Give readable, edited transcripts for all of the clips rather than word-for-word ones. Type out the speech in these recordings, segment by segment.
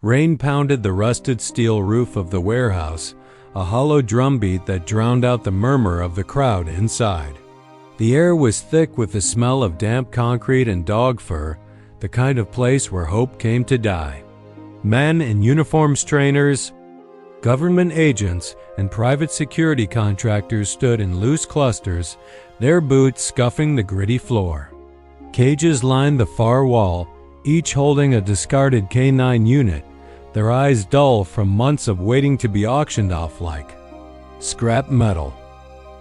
Rain pounded the rusted steel roof of the warehouse, a hollow drumbeat that drowned out the murmur of the crowd inside. The air was thick with the smell of damp concrete and dog fur, the kind of place where hope came to die. Men in uniformed trainers, government agents, and private security contractors stood in loose clusters, their boots scuffing the gritty floor. Cages lined the far wall, each holding a discarded K9 unit, their eyes dull from months of waiting to be auctioned off like scrap metal.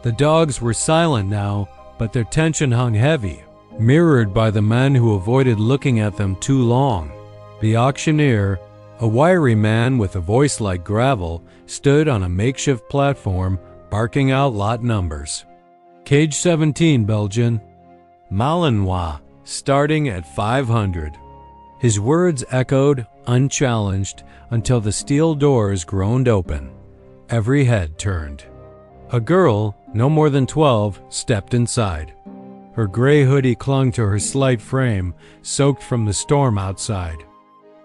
The dogs were silent now, but their tension hung heavy, mirrored by the men who avoided looking at them too long. The auctioneer, a wiry man with a voice like gravel, stood on a makeshift platform, barking out lot numbers. Cage 17, Belgian. Malinois, starting at 500. His words echoed, unchallenged, until the steel doors groaned open. Every head turned. A girl, no more than 12, stepped inside. Her gray hoodie clung to her slight frame, soaked from the storm outside.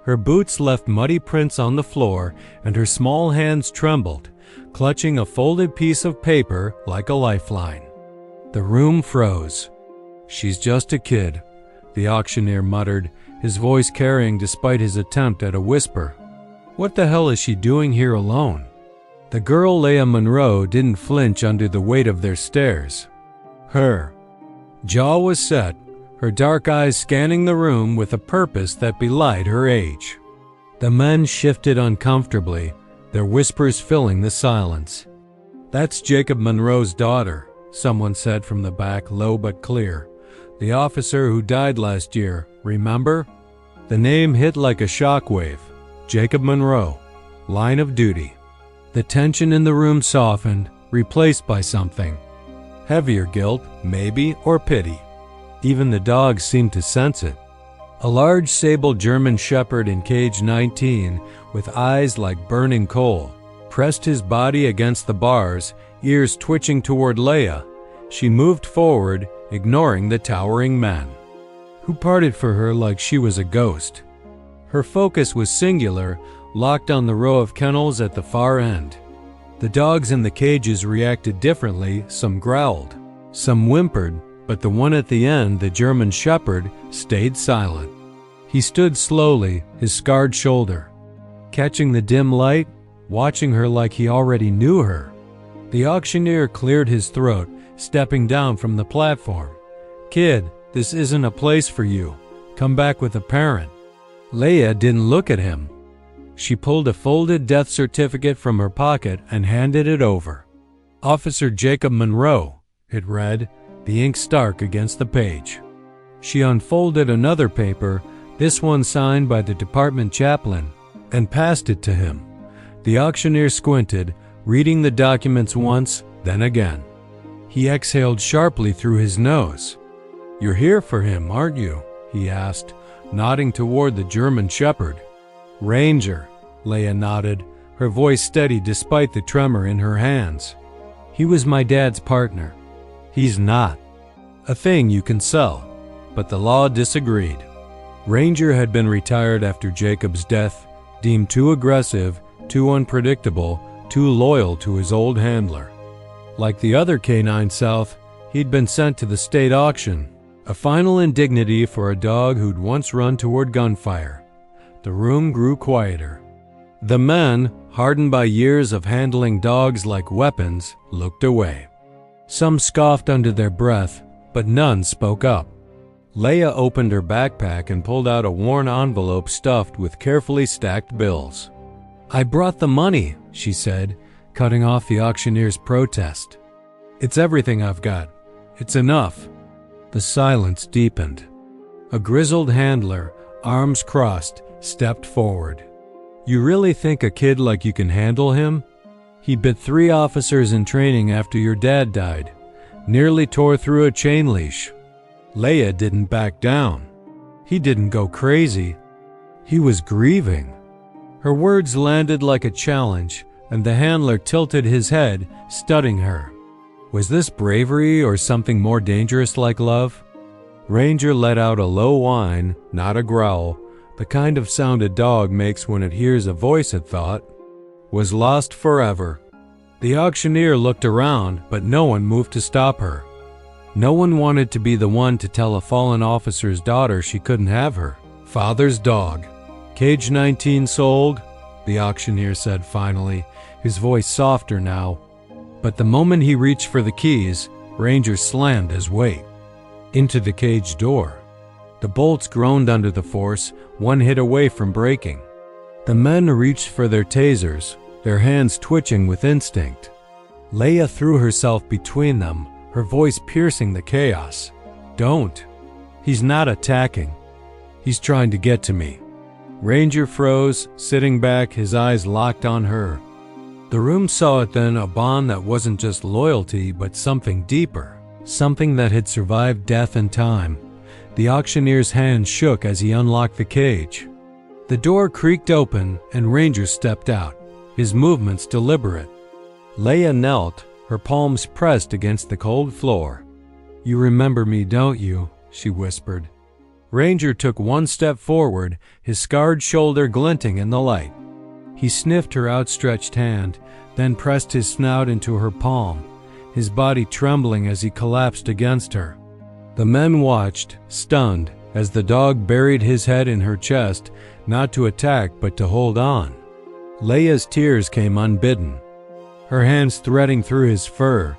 Her boots left muddy prints on the floor, and her small hands trembled, clutching a folded piece of paper like a lifeline. The room froze. "She's just a kid," the auctioneer muttered, his voice carrying despite his attempt at a whisper. "What the hell is she doing here alone?" The girl Leah Monroe didn't flinch under the weight of their stares. Her jaw was set, her dark eyes scanning the room with a purpose that belied her age. The men shifted uncomfortably, their whispers filling the silence. "That's Jacob Monroe's daughter," someone said from the back, low but clear. "The officer who died last year, remember?" The name hit like a shockwave. Jacob Monroe, line of duty. The tension in the room softened, replaced by something. Heavier guilt, maybe, or pity. Even the dogs seemed to sense it. A large sable German shepherd in cage 19, with eyes like burning coal, pressed his body against the bars, ears twitching toward Leah. She moved forward, ignoring the towering men, who parted for her like she was a ghost. Her focus was singular, locked on the row of kennels at the far end. The dogs in the cages reacted differently, some growled, some whimpered, but the one at the end, the German shepherd, stayed silent. He stood slowly, his scarred shoulder, catching the dim light, watching her like he already knew her. The auctioneer cleared his throat, stepping down from the platform. "Kid, this isn't a place for you. Come back with a parent." Leah didn't look at him. She pulled a folded death certificate from her pocket and handed it over. "Officer Jacob Monroe," it read, the ink stark against the page. She unfolded another paper, this one signed by the department chaplain, and passed it to him. The auctioneer squinted, reading the documents once, then again. He exhaled sharply through his nose. "You're here for him, aren't you?" he asked, nodding toward the German shepherd. "Ranger," Leah nodded, her voice steady despite the tremor in her hands. "He was my dad's partner." "He's not. A thing you can sell." But the law disagreed. Ranger had been retired after Jacob's death, deemed too aggressive, too unpredictable, too loyal to his old handler. Like the other K9 South, he'd been sent to the state auction, a final indignity for a dog who'd once run toward gunfire. The room grew quieter. The men, hardened by years of handling dogs like weapons, looked away. Some scoffed under their breath, but none spoke up. Leah opened her backpack and pulled out a worn envelope stuffed with carefully stacked bills. "I brought the money," she said, cutting off the auctioneer's protest. "It's everything I've got. It's enough." The silence deepened. A grizzled handler, arms crossed, stepped forward. "You really think a kid like you can handle him? He bit 3 officers in training after your dad died, nearly tore through a chain leash." Leah didn't back down. He didn't go crazy. He was grieving. Her words landed like a challenge, and the handler tilted his head, studying her. Was this bravery or something more dangerous like love? Ranger let out a low whine, not a growl, the kind of sound a dog makes when it hears a voice it thought, was lost forever. The auctioneer looked around, but no one moved to stop her. No one wanted to be the one to tell a fallen officer's daughter she couldn't have her father's dog. "Cage 19 sold," the auctioneer said finally, his voice softer now. But the moment he reached for the keys, Ranger slammed his weight into the cage door. The bolts groaned under the force, one hit away from breaking. The men reached for their tasers, their hands twitching with instinct. Leia threw herself between them, her voice piercing the chaos. "Don't. He's not attacking. He's trying to get to me." Ranger froze, sitting back, his eyes locked on her. The room saw it then, a bond that wasn't just loyalty, but something deeper, something that had survived death and time. The auctioneer's hand shook as he unlocked the cage. The door creaked open, and Ranger stepped out, his movements deliberate. Leia knelt, her palms pressed against the cold floor. "You remember me, don't you?" she whispered. Ranger took one step forward, his scarred shoulder glinting in the light. He sniffed her outstretched hand, then pressed his snout into her palm, his body trembling as he collapsed against her. The men watched, stunned, as the dog buried his head in her chest, not to attack but to hold on. Leia's tears came unbidden, her hands threading through his fur.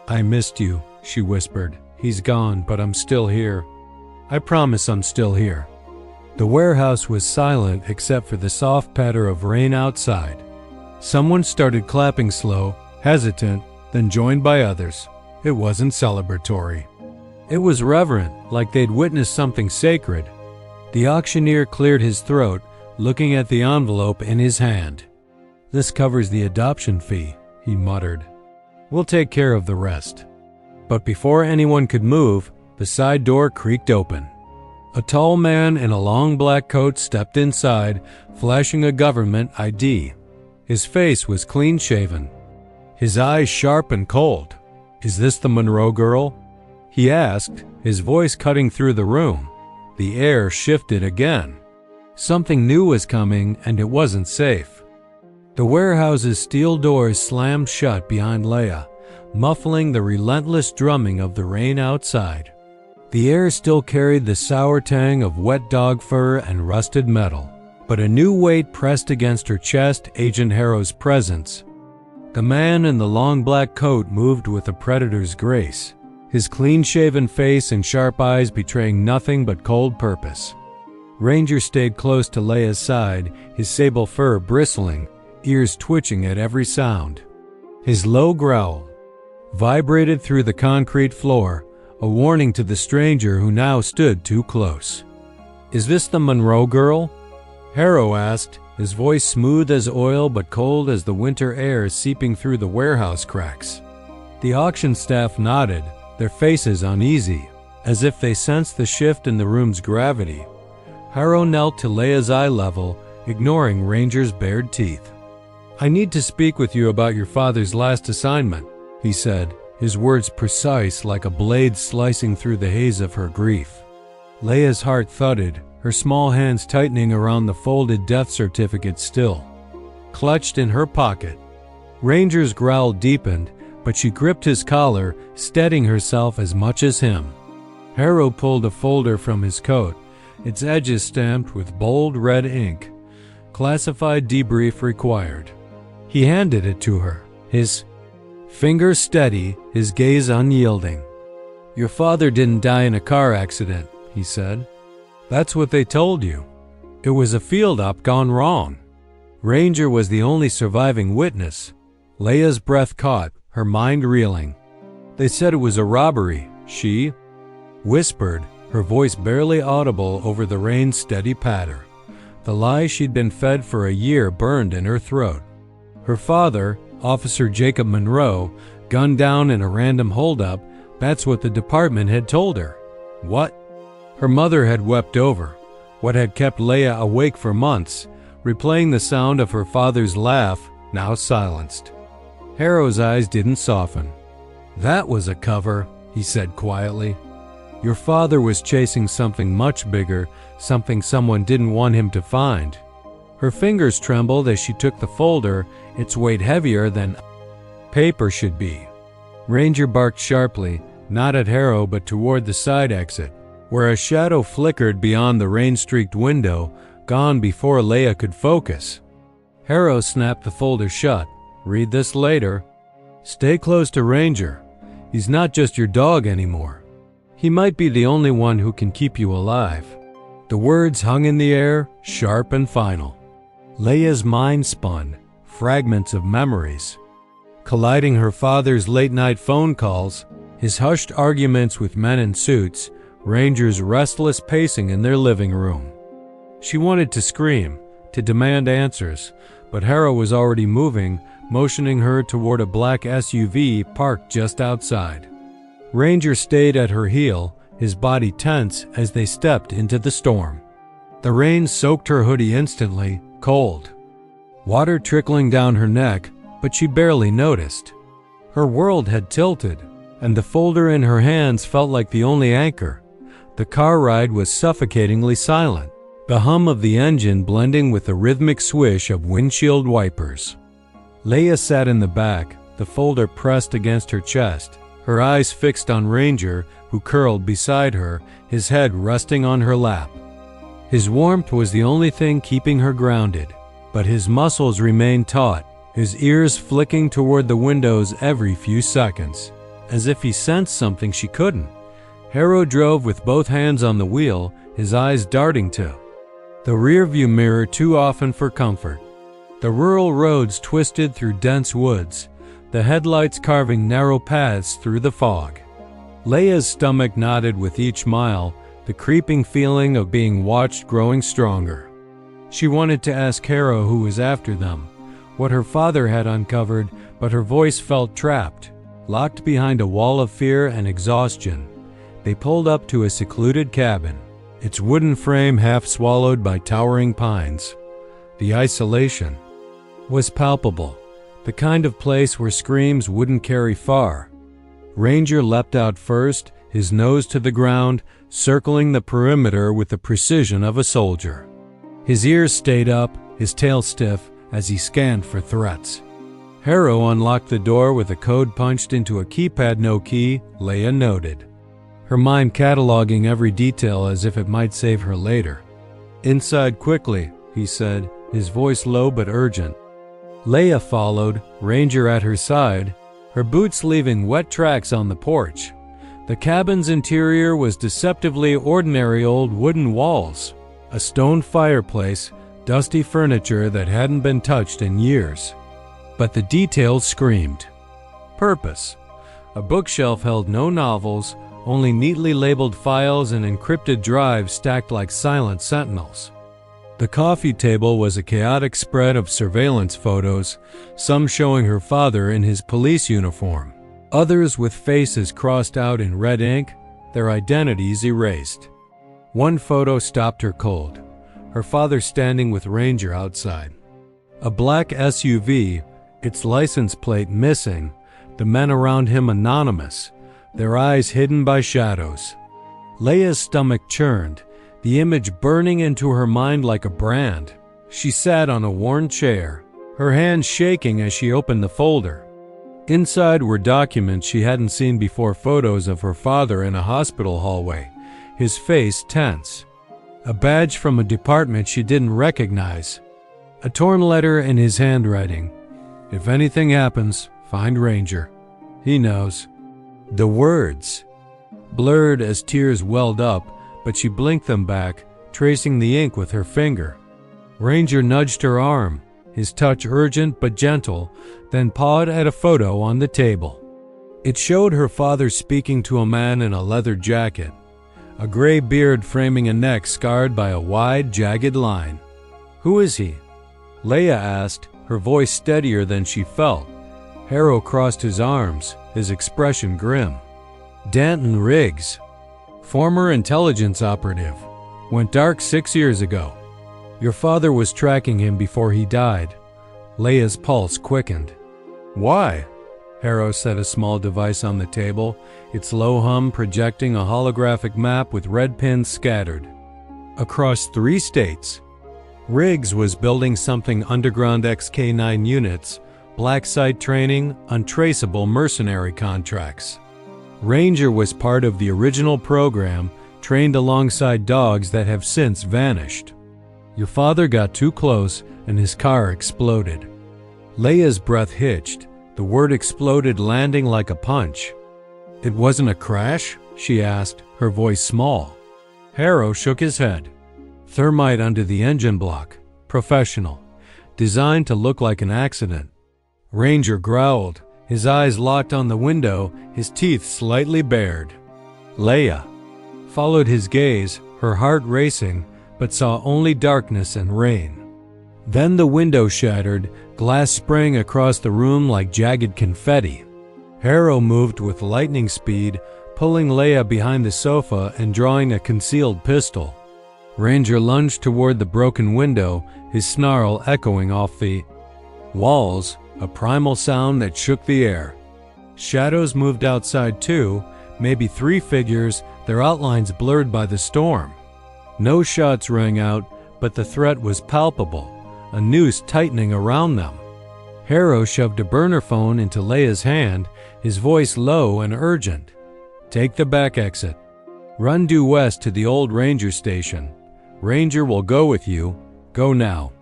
"I missed you," she whispered. "He's gone, but I'm still here. I promise I'm still here." The warehouse was silent except for the soft patter of rain outside. Someone started clapping slow, hesitant, then joined by others. It wasn't celebratory. It was reverent, like they'd witnessed something sacred. The auctioneer cleared his throat, looking at the envelope in his hand. "This covers the adoption fee," he muttered. "We'll take care of the rest." But before anyone could move, the side door creaked open. A tall man in a long black coat stepped inside, flashing a government ID. His face was clean-shaven, his eyes sharp and cold. "Is this the Monroe girl?" he asked, his voice cutting through the room. The air shifted again. Something new was coming, and it wasn't safe. The warehouse's steel doors slammed shut behind Leia, muffling the relentless drumming of the rain outside. The air still carried the sour tang of wet dog fur and rusted metal, but a new weight pressed against her chest, Agent Harrow's presence. The man in the long black coat moved with a predator's grace, his clean-shaven face and sharp eyes betraying nothing but cold purpose. Ranger stayed close to Leia's side, his sable fur bristling, ears twitching at every sound. His low growl vibrated through the concrete floor, a warning to the stranger who now stood too close. "Is this the Monroe girl?" Harrow asked, his voice smooth as oil but cold as the winter air seeping through the warehouse cracks. The auction staff nodded, their faces uneasy, as if they sensed the shift in the room's gravity. Harrow knelt to Leia's eye level, ignoring Ranger's bared teeth. "I need to speak with you about your father's last assignment," he said, his words precise like a blade slicing through the haze of her grief. Leia's heart thudded, her small hands tightening around the folded death certificate still clutched in her pocket. Ranger's growl deepened, but she gripped his collar, steadying herself as much as him. Harrow pulled a folder from his coat, its edges stamped with bold red ink. "Classified debrief required." He handed it to her, his fingers steady, his gaze unyielding. "Your father didn't die in a car accident," he said. "That's what they told you. It was a field op gone wrong." Ranger was the only surviving witness. Leia's breath caught, her mind reeling. "They said it was a robbery," she whispered, her voice barely audible over the rain's steady patter. The lie she'd been fed for a year burned in her throat. Her father, Officer Jacob Monroe, gunned down in a random holdup, that's what the department had told her. What? Her mother had wept over what had kept Leia awake for months, replaying the sound of her father's laugh, now silenced. Harrow's eyes didn't soften. "That was a cover," he said quietly. Your father was chasing something much bigger, something someone didn't want him to find. Her fingers trembled as she took the folder, its weight heavier than paper should be. Ranger barked sharply, not at Harrow but toward the side exit, where a shadow flickered beyond the rain-streaked window, gone before Leia could focus. Harrow snapped the folder shut. Read this later. Stay close to Ranger. He's not just your dog anymore. He might be the only one who can keep you alive. The words hung in the air, sharp and final. Leia's mind spun, fragments of memories. Colliding her father's late-night phone calls, his hushed arguments with men in suits, Ranger's restless pacing in their living room. She wanted to scream, to demand answers, but Harrow was already moving, motioning her toward a black SUV parked just outside. Ranger stayed at her heel, his body tense as they stepped into the storm. The rain soaked her hoodie instantly, cold. Water trickling down her neck, but she barely noticed. Her world had tilted, and the folder in her hands felt like the only anchor. The car ride was suffocatingly silent, the hum of the engine blending with the rhythmic swish of windshield wipers. Leia sat in the back, the folder pressed against her chest, her eyes fixed on Ranger, who curled beside her, his head resting on her lap. His warmth was the only thing keeping her grounded, but his muscles remained taut, his ears flicking toward the windows every few seconds, as if he sensed something she couldn't. Harrow drove with both hands on the wheel, his eyes darting to the rearview mirror too often for comfort. The rural roads twisted through dense woods, the headlights carving narrow paths through the fog. Leia's stomach knotted with each mile, the creeping feeling of being watched growing stronger. She wanted to ask Harrow who was after them, what her father had uncovered, but her voice felt trapped, locked behind a wall of fear and exhaustion. They pulled up to a secluded cabin, its wooden frame half swallowed by towering pines. The isolation was palpable, the kind of place where screams wouldn't carry far. Ranger leapt out first, his nose to the ground, circling the perimeter with the precision of a soldier. His ears stayed up, his tail stiff, as he scanned for threats. Harrow unlocked the door with a code punched into a keypad no key, Leia noted, her mind cataloging every detail as if it might save her later. Inside quickly, he said, his voice low but urgent. Leia followed, Ranger at her side, her boots leaving wet tracks on the porch. The cabin's interior was deceptively ordinary old wooden walls, a stone fireplace, dusty furniture that hadn't been touched in years. But the details screamed purpose. A bookshelf held no novels, only neatly labeled files and encrypted drives stacked like silent sentinels. The coffee table was a chaotic spread of surveillance photos, some showing her father in his police uniform, others with faces crossed out in red ink, their identities erased. One photo stopped her cold, her father standing with Ranger outside. A black SUV, its license plate missing, the men around him anonymous, their eyes hidden by shadows. Leia's stomach churned, the image burning into her mind like a brand. She sat on a worn chair, her hands shaking as she opened the folder. Inside were documents she hadn't seen before, photos of her father in a hospital hallway, his face tense. A badge from a department she didn't recognize. A torn letter in his handwriting. If anything happens, find Ranger. He knows. The words blurred as tears welled up, but she blinked them back, tracing the ink with her finger. Ranger nudged her arm, his touch urgent but gentle, then pawed at a photo on the table. It showed her father speaking to a man in a leather jacket, a gray beard framing a neck scarred by a wide, jagged line. "Who is he?" Leia asked, her voice steadier than she felt. Harrow crossed his arms, his expression grim. "Danton Riggs, former intelligence operative, went dark 6 years ago. Your father was tracking him before he died." Leia's pulse quickened. "Why?" Harrow set a small device on the table, its low hum projecting a holographic map with red pins scattered across 3 states. Riggs was building something underground XK9 units, black site training, untraceable mercenary contracts. Ranger was part of the original program, trained alongside dogs that have since vanished. Your father got too close and his car exploded. Leia's breath hitched. The word exploded, landing like a punch. It wasn't a crash? She asked, her voice small. Harrow shook his head. Thermite under the engine block. Professional. Designed to look like an accident. Ranger growled, his eyes locked on the window, his teeth slightly bared. Leia followed his gaze, her heart racing, but saw only darkness and rain. Then the window shattered, glass sprang across the room like jagged confetti. Harrow moved with lightning speed, pulling Leia behind the sofa and drawing a concealed pistol. Ranger lunged toward the broken window, his snarl echoing off the walls, a primal sound that shook the air. Shadows moved outside too, maybe 3 figures, their outlines blurred by the storm. No shots rang out, but the threat was palpable, a noose tightening around them. Harrow shoved a burner phone into Leia's hand, his voice low and urgent. Take the back exit. Run due west to the old ranger station. Ranger will go with you. Go now.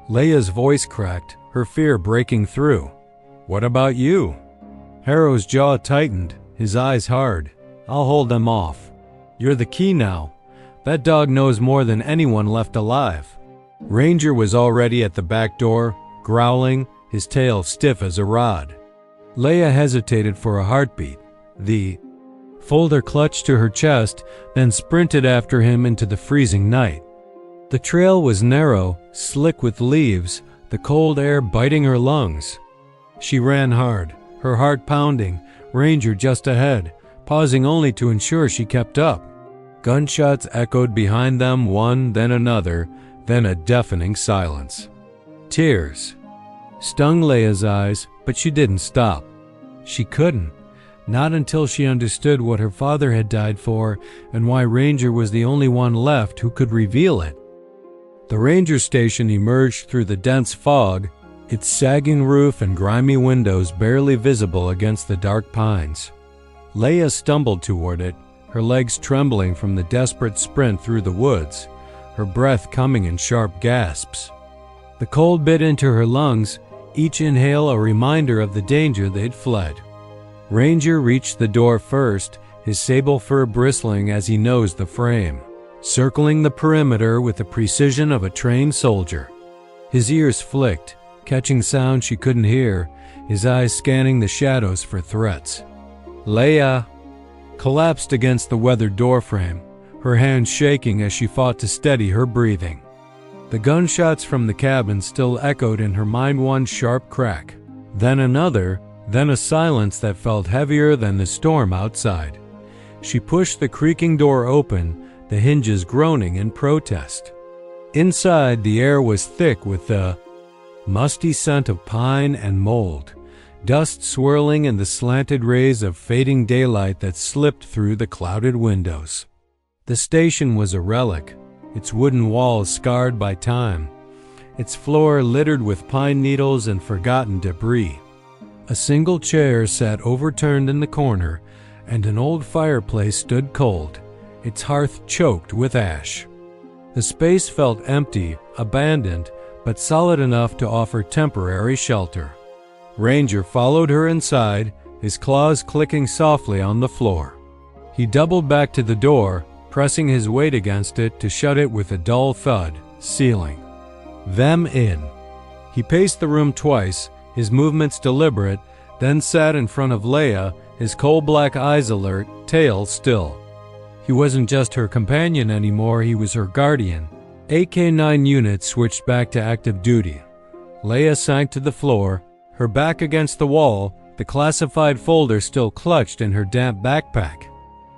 Leia's voice cracked, her fear breaking through. What about you? Harrow's jaw tightened, his eyes hard. I'll hold them off. You're the key now. That dog knows more than anyone left alive. Ranger was already at the back door, growling, his tail stiff as a rod. Leia hesitated for a heartbeat. The folder clutched to her chest, then sprinted after him into the freezing night. The trail was narrow, slick with leaves, the cold air biting her lungs. She ran hard, her heart pounding, Ranger just ahead, pausing only to ensure she kept up. Gunshots echoed behind them, one, then another, then a deafening silence. Tears stung Leia's eyes, but she didn't stop. She couldn't, not until she understood what her father had died for and why Ranger was the only one left who could reveal it. The ranger station emerged through the dense fog, its sagging roof and grimy windows barely visible against the dark pines. Leia stumbled toward it, her legs trembling from the desperate sprint through the woods, her breath coming in sharp gasps. The cold bit into her lungs, each inhale a reminder of the danger they'd fled. Ranger reached the door first, his sable fur bristling as he nosed the frame, circling the perimeter with the precision of a trained soldier. His ears flicked, catching sound she couldn't hear, his eyes scanning the shadows for threats. Leia collapsed against the weathered doorframe, her hands shaking as she fought to steady her breathing. The gunshots from the cabin still echoed in her mind, one sharp crack, then another, then a silence that felt heavier than the storm outside. She pushed the creaking door open, the hinges groaning in protest. Inside, the air was thick with the musty scent of pine and mold, dust swirling in the slanted rays of fading daylight that slipped through the clouded windows. The station was a relic, its wooden walls scarred by time, its floor littered with pine needles and forgotten debris. A single chair sat overturned in the corner, and an old fireplace stood cold, its hearth choked with ash. The space felt empty, abandoned, but solid enough to offer temporary shelter. Ranger followed her inside, his claws clicking softly on the floor. He doubled back to the door, pressing his weight against it to shut it with a dull thud, sealing them in. He paced the room twice, his movements deliberate, then sat in front of Leia, his coal-black eyes alert, tail still. He wasn't just her companion anymore, he was her guardian. AK-9 units switched back to active duty. Leia sank to the floor, her back against the wall, the classified folder still clutched in her damp backpack.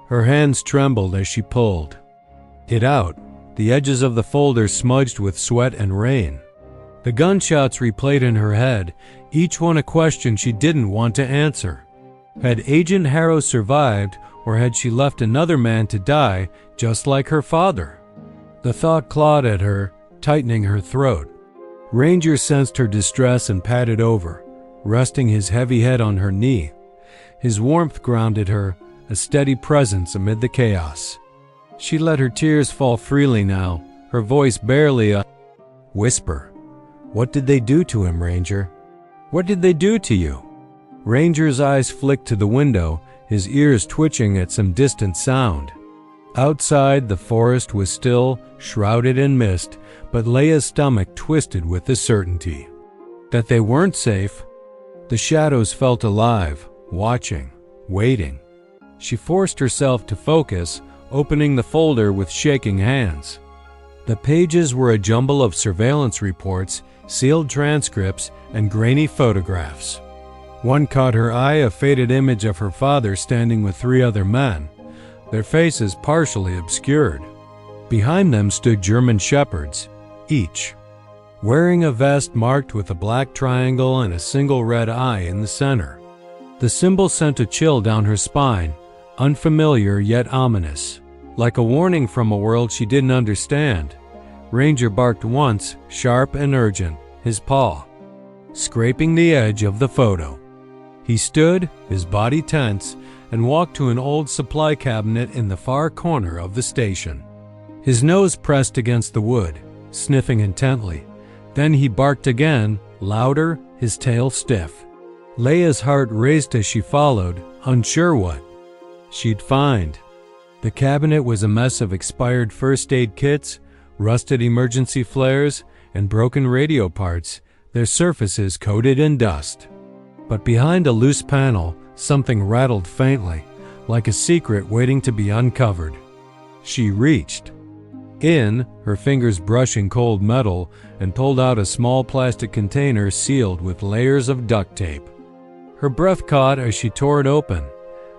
Her hands trembled as she pulled it out, the edges of the folder smudged with sweat and rain. The gunshots replayed in her head, each one a question she didn't want to answer. Had Agent Harrow survived, or had she left another man to die, just like her father? The thought clawed at her, tightening her throat. Ranger sensed her distress and patted over, resting his heavy head on her knee. His warmth grounded her, a steady presence amid the chaos. She let her tears fall freely now, her voice barely a whisper. "What did they do to him, Ranger? What did they do to you?" Ranger's eyes flicked to the window, his ears twitching at some distant sound. Outside, the forest was still, shrouded in mist, but Leia's stomach twisted with the certainty that they weren't safe. The shadows felt alive, watching, waiting. She forced herself to focus, opening the folder with shaking hands. The pages were a jumble of surveillance reports, sealed transcripts, and grainy photographs. One caught her eye, a faded image of her father standing with 3 other men, their faces partially obscured. Behind them stood German shepherds, each wearing a vest marked with a black triangle and a single red eye in the center. The symbol sent a chill down her spine, unfamiliar yet ominous, like a warning from a world she didn't understand. Ranger barked once, sharp and urgent, his paw scraping the edge of the photo. He stood, his body tense, and walked to an old supply cabinet in the far corner of the station. His nose pressed against the wood, sniffing intently. Then he barked again, louder, his tail stiff. Leia's heart raced as she followed, unsure what she'd find. The cabinet was a mess of expired first aid kits, rusted emergency flares, and broken radio parts, their surfaces coated in dust. But behind a loose panel, something rattled faintly, like a secret waiting to be uncovered. She reached in, her fingers brushing cold metal, and pulled out a small plastic container sealed with layers of duct tape. Her breath caught as she tore it open.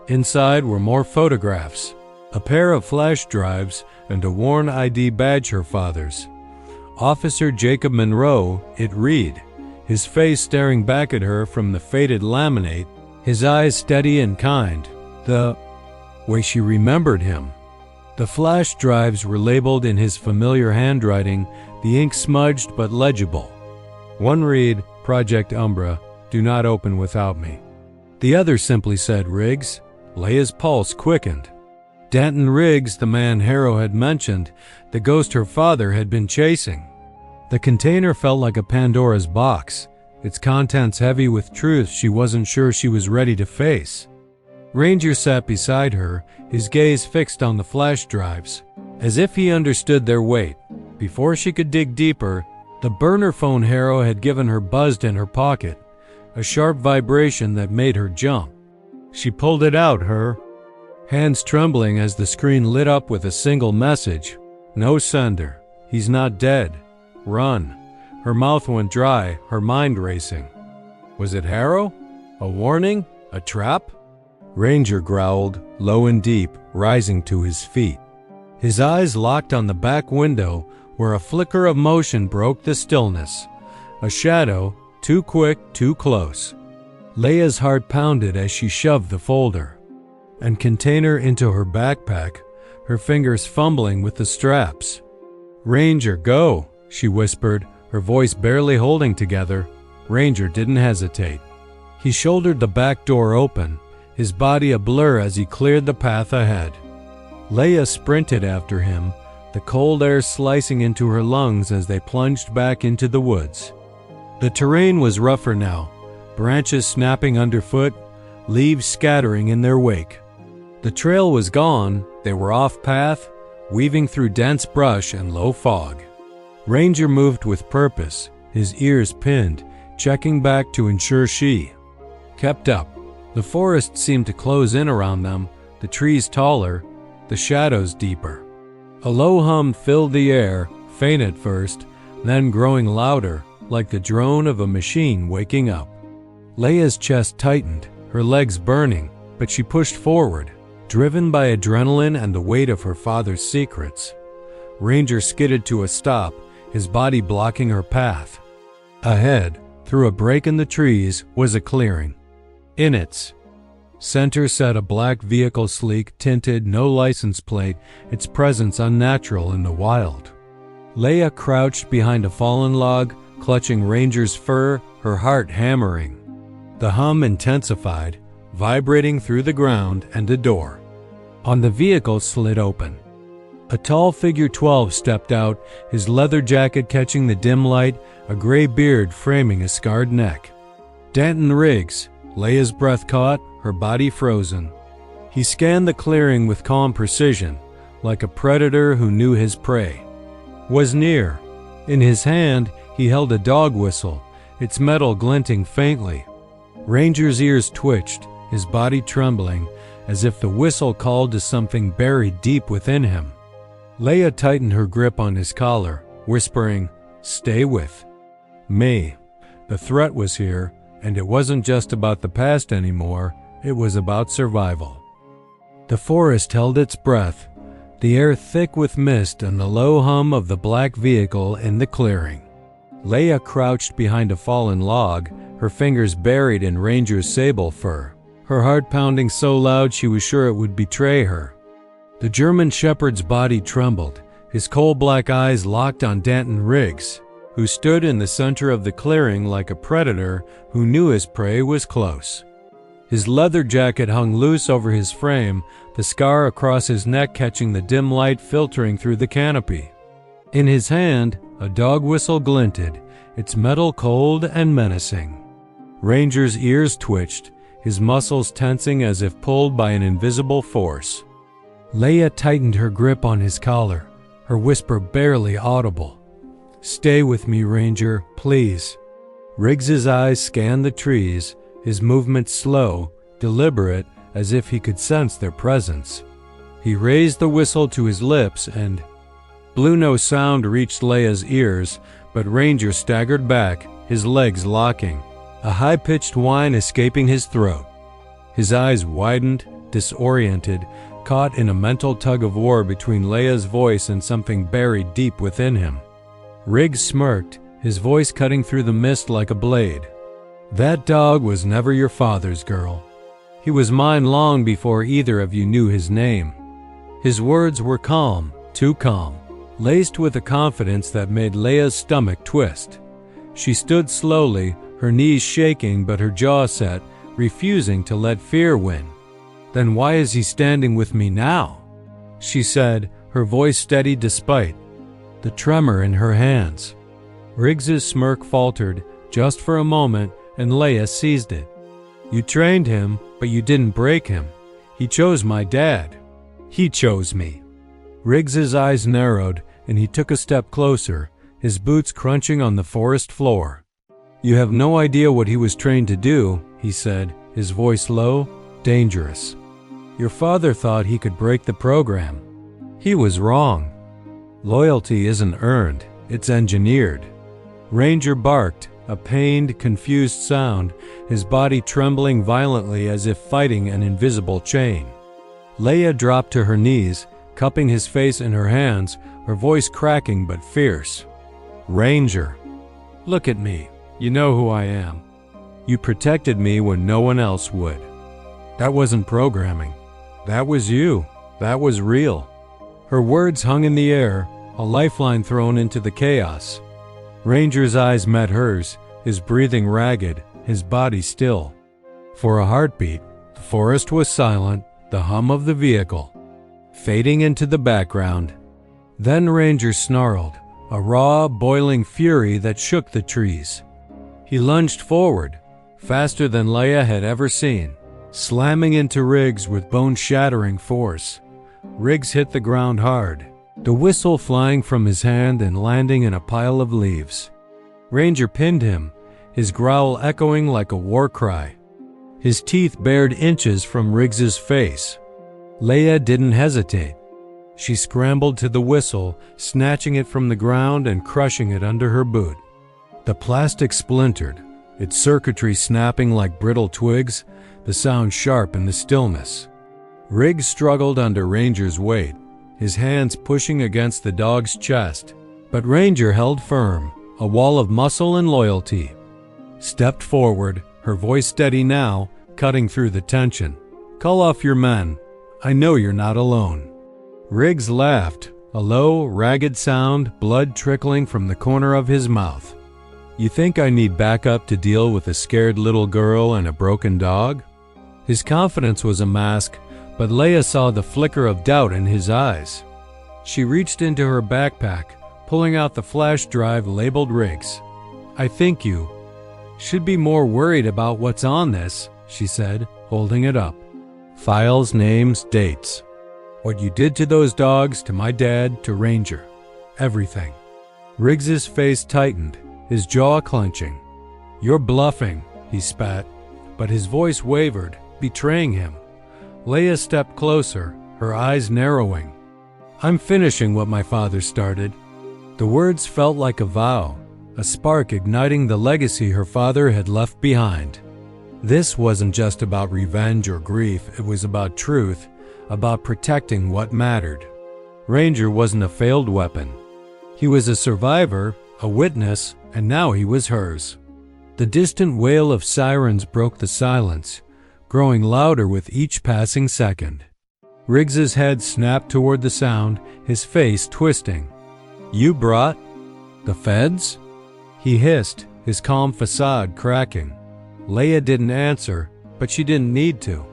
Inside were more photographs, a pair of flash drives, and a worn ID badge her father's. Officer Jacob Monroe, it read, his face staring back at her from the faded laminate, his eyes steady and kind, the way she remembered him. The flash drives were labeled in his familiar handwriting, the ink smudged but legible. One read, Project Umbra, do not open without me. The other simply said Riggs. Leia's pulse quickened. Danton Riggs, the man Harrow had mentioned, the ghost her father had been chasing. The container felt like a Pandora's box, its contents heavy with truth she wasn't sure she was ready to face. Ranger sat beside her, his gaze fixed on the flash drives, as if he understood their weight. Before she could dig deeper, the burner phone Harrow had given her buzzed in her pocket, a sharp vibration that made her jump. She pulled it out, her hands trembling as the screen lit up with a single message. No sender. He's not dead. Run. Her mouth went dry, her mind racing. Was it Harrow? A warning? A trap? Ranger growled, low and deep, rising to his feet. His eyes locked on the back window, where a flicker of motion broke the stillness. A shadow, too quick, too close. Leia's heart pounded as she shoved the folder and container into her backpack, her fingers fumbling with the straps. Ranger, go, she whispered, her voice barely holding together. Ranger didn't hesitate. He shouldered the back door open, his body a blur as he cleared the path ahead. Leia sprinted after him, the cold air slicing into her lungs as they plunged back into the woods. The terrain was rougher now, branches snapping underfoot, leaves scattering in their wake. The trail was gone, they were off path, weaving through dense brush and low fog. Ranger moved with purpose, his ears pinned, checking back to ensure she kept up. The forest seemed to close in around them, the trees taller, the shadows deeper. A low hum filled the air, faint at first, then growing louder, like the drone of a machine waking up. Leia's chest tightened, her legs burning, but she pushed forward, driven by adrenaline and the weight of her father's secrets. Ranger skidded to a stop, his body blocking her path. Ahead, through a break in the trees, was a clearing. In its center sat a black vehicle, sleek, tinted, no license plate, its presence unnatural in the wild. Leia crouched behind a fallen log, clutching Ranger's fur, her heart hammering. The hum intensified, vibrating through the ground, and a door on the vehicle slid open. A tall figure 12 stepped out, his leather jacket catching the dim light, a gray beard framing a scarred neck. Danton Riggs. Leia's breath caught, her body frozen. He scanned the clearing with calm precision, like a predator who knew his prey was near. In his hand, he held a dog whistle, its metal glinting faintly. Ranger's ears twitched, his body trembling, as if the whistle called to something buried deep within him. Leia tightened her grip on his collar, whispering, "Stay with me." The threat was here, and it wasn't just about the past anymore, it was about survival. The forest held its breath, the air thick with mist and the low hum of the black vehicle in the clearing. Leia crouched behind a fallen log, her fingers buried in Ranger's sable fur, her heart pounding so loud she was sure it would betray her. The German shepherd's body trembled, his coal-black eyes locked on Danton Riggs, who stood in the center of the clearing like a predator who knew his prey was close. His leather jacket hung loose over his frame, the scar across his neck catching the dim light filtering through the canopy. In his hand, a dog whistle glinted, its metal cold and menacing. Ranger's ears twitched, his muscles tensing as if pulled by an invisible force. Leia tightened her grip on his collar, her whisper barely audible. "Stay with me, Ranger, please." Riggs's eyes scanned the trees, his movements slow, deliberate, as if he could sense their presence. He raised the whistle to his lips and blew. No sound reached Leia's ears, but Ranger staggered back, his legs locking, a high-pitched whine escaping his throat. His eyes widened, disoriented, caught in a mental tug-of-war between Leia's voice and something buried deep within him. Riggs smirked, his voice cutting through the mist like a blade. "That dog was never your father's, girl. He was mine long before either of you knew his name." His words were calm, too calm, laced with a confidence that made Leia's stomach twist. She stood slowly, her knees shaking but her jaw set, refusing to let fear win. "Then why is he standing with me now?" she said, her voice steady despite the tremor in her hands. Riggs's smirk faltered, just for a moment, and Leia seized it. "You trained him, but you didn't break him. He chose my dad. He chose me." Riggs's eyes narrowed, and he took a step closer, his boots crunching on the forest floor. "You have no idea what he was trained to do," he said, his voice low, dangerous. "Your father thought he could break the program. He was wrong. Loyalty isn't earned, it's engineered." Ranger barked, a pained, confused sound, his body trembling violently as if fighting an invisible chain. Leia dropped to her knees, cupping his face in her hands, her voice cracking but fierce. "Ranger, look at me. You know who I am. You protected me when no one else would. That wasn't programming. That was you. That was real." Her words hung in the air, a lifeline thrown into the chaos. Ranger's eyes met hers, his breathing ragged, his body still. For a heartbeat, the forest was silent, the hum of the vehicle fading into the background. Then Ranger snarled, a raw, boiling fury that shook the trees. He lunged forward, faster than Leia had ever seen, slamming into Riggs with bone-shattering force. Riggs hit the ground hard, the whistle flying from his hand and landing in a pile of leaves. Ranger pinned him, his growl echoing like a war cry. His teeth bared inches from Riggs's face. Leia didn't hesitate. She scrambled to the whistle, snatching it from the ground and crushing it under her boot. The plastic splintered, its circuitry snapping like brittle twigs, the sound sharp in the stillness. Riggs struggled under Ranger's weight, his hands pushing against the dog's chest, but Ranger held firm, a wall of muscle and loyalty. Stepped forward, her voice steady now, cutting through the tension. "Call off your men. I know you're not alone." Riggs laughed, a low, ragged sound, blood trickling from the corner of his mouth. "You think I need backup to deal with a scared little girl and a broken dog?" His confidence was a mask, but Leia saw the flicker of doubt in his eyes. She reached into her backpack, pulling out the flash drive labeled Riggs. "I think you should be more worried about what's on this," she said, holding it up. "Files, names, dates. What you did to those dogs, to my dad, to Ranger. Everything." Riggs's face tightened, his jaw clenching. "You're bluffing," he spat, but his voice wavered, betraying him. Leia stepped closer, her eyes narrowing. "I'm finishing what my father started." The words felt like a vow, a spark igniting the legacy her father had left behind. This wasn't just about revenge or grief, it was about truth, about protecting what mattered. Ranger wasn't a failed weapon. He was a survivor, a witness, and now he was hers. The distant wail of sirens broke the silence, growing louder with each passing second. Riggs's head snapped toward the sound, his face twisting. "You brought the feds?" he hissed, his calm facade cracking. Leia didn't answer, but she didn't need to.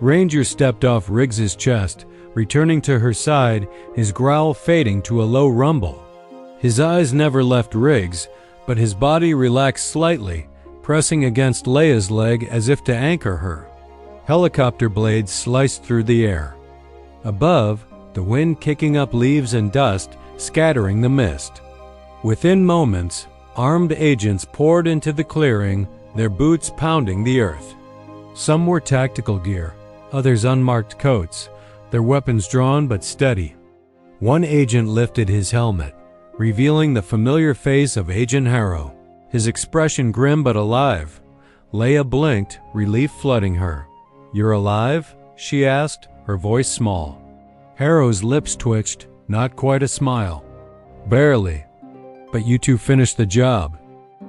Ranger stepped off Riggs's chest, returning to her side, his growl fading to a low rumble. His eyes never left Riggs, but his body relaxed slightly, pressing against Leia's leg as if to anchor her. Helicopter blades sliced through the air. Above, the wind kicking up leaves and dust, scattering the mist. Within moments, armed agents poured into the clearing, their boots pounding the earth. Some wore tactical gear, others unmarked coats, their weapons drawn but steady. One agent lifted his helmet, revealing the familiar face of Agent Harrow, his expression grim but alive. Leia blinked, relief flooding her. "You're alive?" she asked, her voice small. Harrow's lips twitched, not quite a smile. "Barely. But you two finished the job."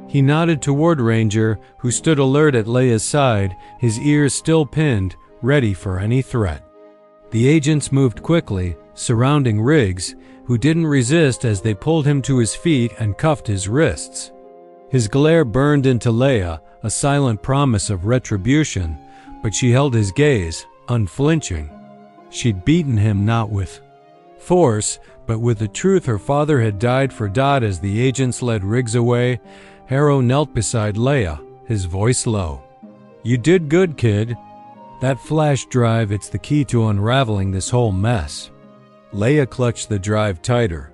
He nodded toward Ranger, who stood alert at Leia's side, his ears still pinned, ready for any threat. The agents moved quickly, surrounding Riggs, who didn't resist as they pulled him to his feet and cuffed his wrists. His glare burned into Leia, a silent promise of retribution, but she held his gaze, unflinching. She'd beaten him not with force, but with the truth her father had died for Dot. As the agents led Riggs away, Harrow knelt beside Leia, his voice low. "You did good, kid. That flash drive, it's the key to unraveling this whole mess." Leia clutched the drive tighter,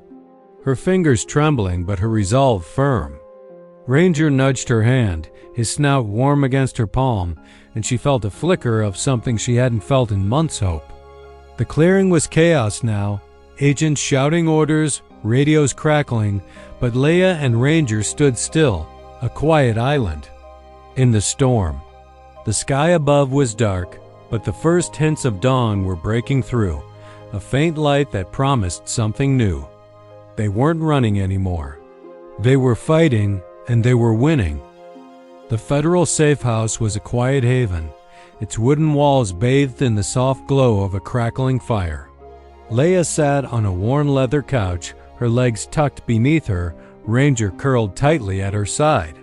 her fingers trembling but her resolve firm. Ranger nudged her hand, his snout warm against her palm, and she felt a flicker of something she hadn't felt in months' hope. The clearing was chaos now, agents shouting orders, radios crackling, but Leia and Ranger stood still, a quiet island. In the storm, the sky above was dark, but the first hints of dawn were breaking through, a faint light that promised something new. They weren't running anymore. They were fighting, and they were winning. The federal safe house was a quiet haven, its wooden walls bathed in the soft glow of a crackling fire. Leia sat on a worn leather couch, her legs tucked beneath her, Ranger curled tightly at her side.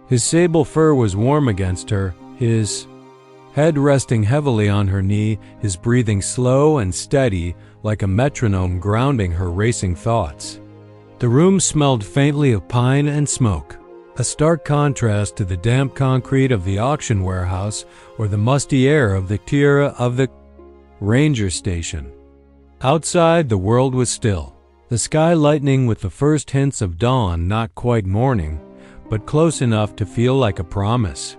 His sable fur was warm against her, his head resting heavily on her knee, his breathing slow and steady, like a metronome grounding her racing thoughts. The room smelled faintly of pine and smoke, a stark contrast to the damp concrete of the auction warehouse or the musty air of the tiara of the ranger station. Outside, the world was still, the sky lightening with the first hints of dawn, not quite morning, but close enough to feel like a promise.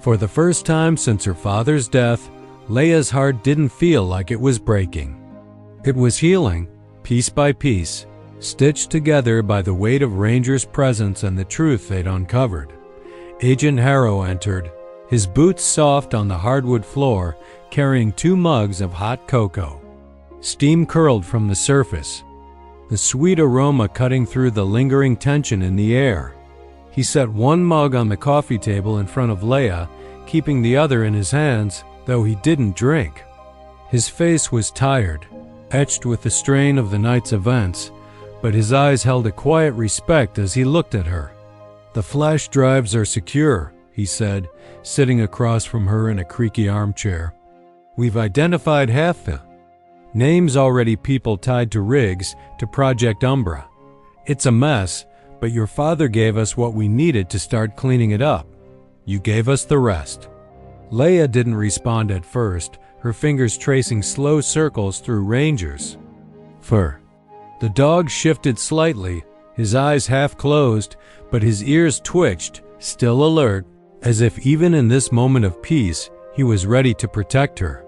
For the first time since her father's death, Leia's heart didn't feel like it was breaking. It was healing, piece by piece, stitched together by the weight of Ranger's presence and the truth they'd uncovered. Agent Harrow entered, his boots soft on the hardwood floor, carrying 2 mugs of hot cocoa. Steam curled from the surface. the sweet aroma cutting through the lingering tension in the air. He set one mug on the coffee table in front of Leia, keeping the other in his hands, though he didn't drink. His face was tired, etched with the strain of the night's events, but his eyes held a quiet respect as he looked at her. "The flash drives are secure," he said, sitting across from her in a creaky armchair. "We've identified half the names already, people tied to Riggs, to Project Umbra. It's a mess, but your father gave us what we needed to start cleaning it up. You gave us the rest." Leia didn't respond at first, her fingers tracing slow circles through Ranger's fur. The dog shifted slightly, his eyes half closed, but his ears twitched, still alert, as if even in this moment of peace, he was ready to protect her.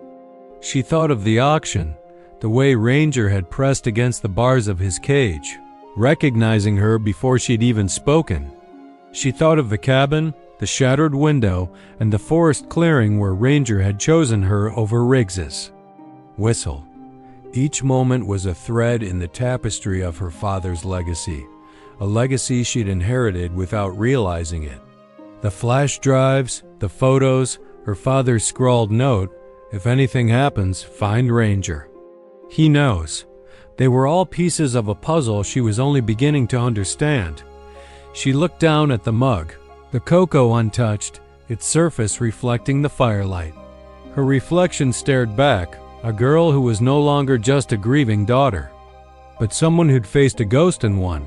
She thought of the auction, the way Ranger had pressed against the bars of his cage, recognizing her before she'd even spoken. She thought of the cabin, the shattered window, and the forest clearing where Ranger had chosen her over Riggs's. Whistle. Each moment was a thread in the tapestry of her father's legacy, a legacy she'd inherited without realizing it. The flash drives, the photos, her father's scrawled note, "If anything happens, find Ranger. He knows." They were all pieces of a puzzle she was only beginning to understand. She looked down at the mug, the cocoa untouched, its surface reflecting the firelight. Her reflection stared back, a girl who was no longer just a grieving daughter, but someone who'd faced a ghost in one.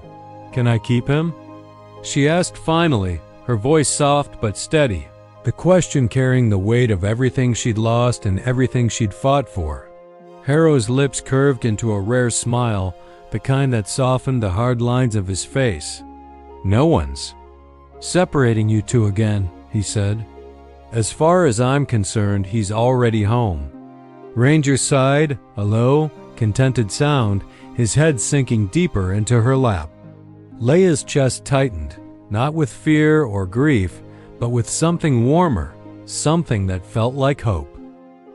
"Can I keep him?" she asked finally, her voice soft but steady, the question carrying the weight of everything she'd lost and everything she'd fought for. Harrow's lips curved into a rare smile, the kind that softened the hard lines of his face. "No one's separating you two again," he said. "As far as I'm concerned, he's already home." Ranger sighed, a low, contented sound, his head sinking deeper into her lap. Leia's chest tightened, not with fear or grief, but with something warmer, something that felt like hope.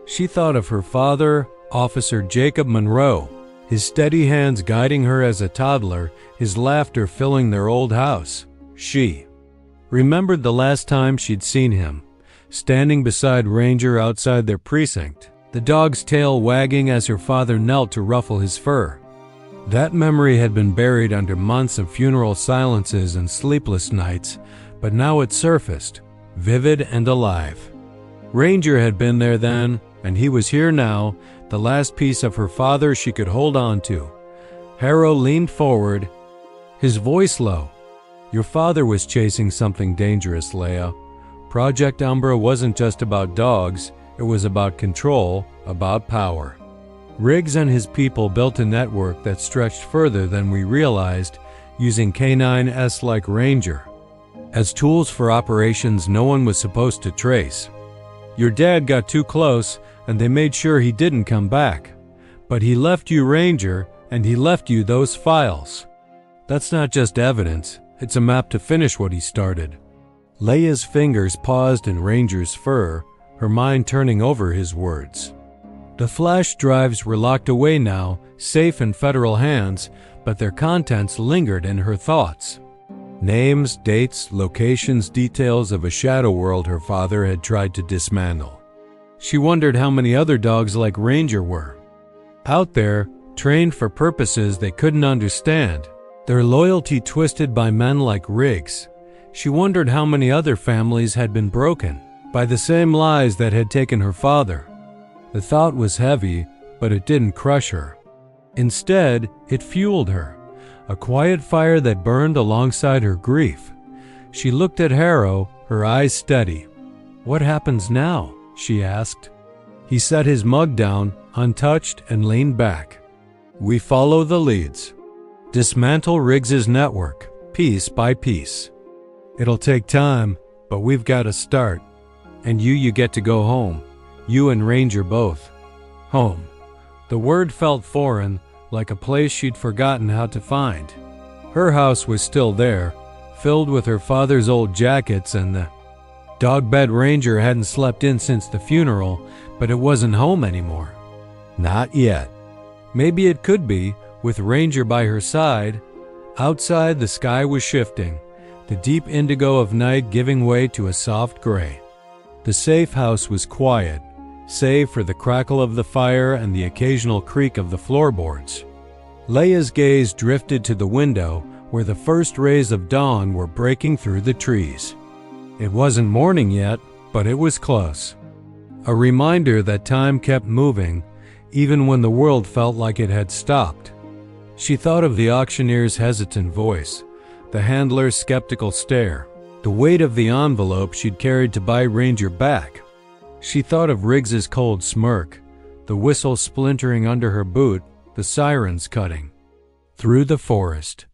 She thought of her father, Officer Jacob Monroe, his steady hands guiding her as a toddler, his laughter filling their old house. She remembered the last time she'd seen him, standing beside Ranger outside their precinct, the dog's tail wagging as her father knelt to ruffle his fur. That memory had been buried under months of funeral silences and sleepless nights, but now it surfaced, vivid and alive. Ranger had been there then, and he was here now, the last piece of her father she could hold on to. Harrow leaned forward, his voice low. "Your father was chasing something dangerous, Leia. Project Umbra wasn't just about dogs, it was about control, about power. Riggs and his people built a network that stretched further than we realized, using K9s like Ranger as tools for operations no one was supposed to trace. Your dad got too close, and they made sure he didn't come back. But he left you Ranger, and he left you those files. That's not just evidence, it's a map to finish what he started." Leia's fingers paused in Ranger's fur, her mind turning over his words. The flash drives were locked away now, safe in federal hands, but their contents lingered in her thoughts. Names, dates, locations, details of a shadow world her father had tried to dismantle. She wondered how many other dogs like Ranger were out there, trained for purposes they couldn't understand, their loyalty twisted by men like Riggs. She wondered how many other families had been broken by the same lies that had taken her father. The thought was heavy, but it didn't crush her. Instead, it fueled her, a quiet fire that burned alongside her grief. She looked at Harrow, her eyes steady. "What happens now?" she asked. He set his mug down, untouched, and leaned back. "We follow the leads. Dismantle Riggs's network, piece by piece. It'll take time, but we've got to start. And you get to go home. You and Ranger both. Home." The word felt foreign, like a place she'd forgotten how to find. Her house was still there, filled with her father's old jackets and the dog bed Ranger hadn't slept in since the funeral, but it wasn't home anymore. Not yet. Maybe it could be, with Ranger by her side. Outside, the sky was shifting, the deep indigo of night giving way to a soft gray. The safe house was quiet, save for the crackle of the fire and the occasional creak of the floorboards. Leia's gaze drifted to the window where the first rays of dawn were breaking through the trees. It wasn't morning yet, but it was close. A reminder that time kept moving, even when the world felt like it had stopped. She thought of the auctioneer's hesitant voice, the handler's skeptical stare, the weight of the envelope she'd carried to buy Ranger back. She thought of Riggs's cold smirk, the whistle splintering under her boot, the sirens cutting through the forest.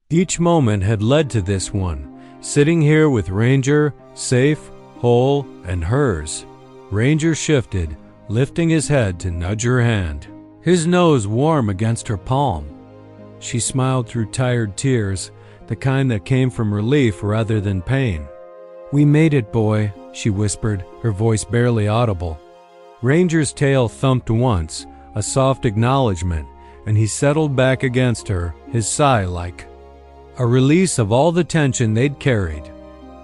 Each moment had led to this one, sitting here with Ranger, safe, whole, and hers. Ranger shifted, lifting his head to nudge her hand, his nose warm against her palm. She smiled through tired tears, the kind that came from relief rather than pain. "We made it, boy," she whispered, her voice barely audible. Ranger's tail thumped once, a soft acknowledgement, and he settled back against her, his sigh like a release of all the tension they'd carried.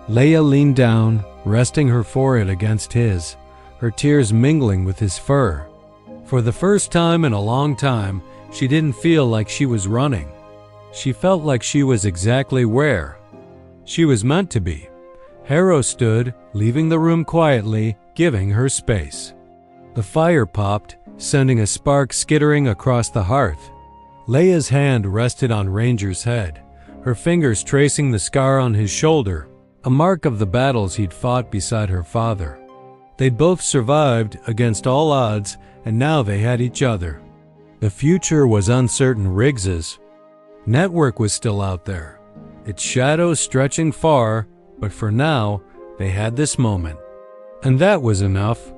Leia leaned down, resting her forehead against his, her tears mingling with his fur. For the first time in a long time, she didn't feel like she was running. She felt like she was exactly where she was meant to be. Harrow stood, leaving the room quietly, giving her space. The fire popped, sending a spark skittering across the hearth. Leia's hand rested on Ranger's head, her fingers tracing the scar on his shoulder, a mark of the battles he'd fought beside her father. They'd both survived against all odds, and now they had each other. The future was uncertain. Riggs's network was still out there, its shadows stretching far, but for now, they had this moment. And that was enough.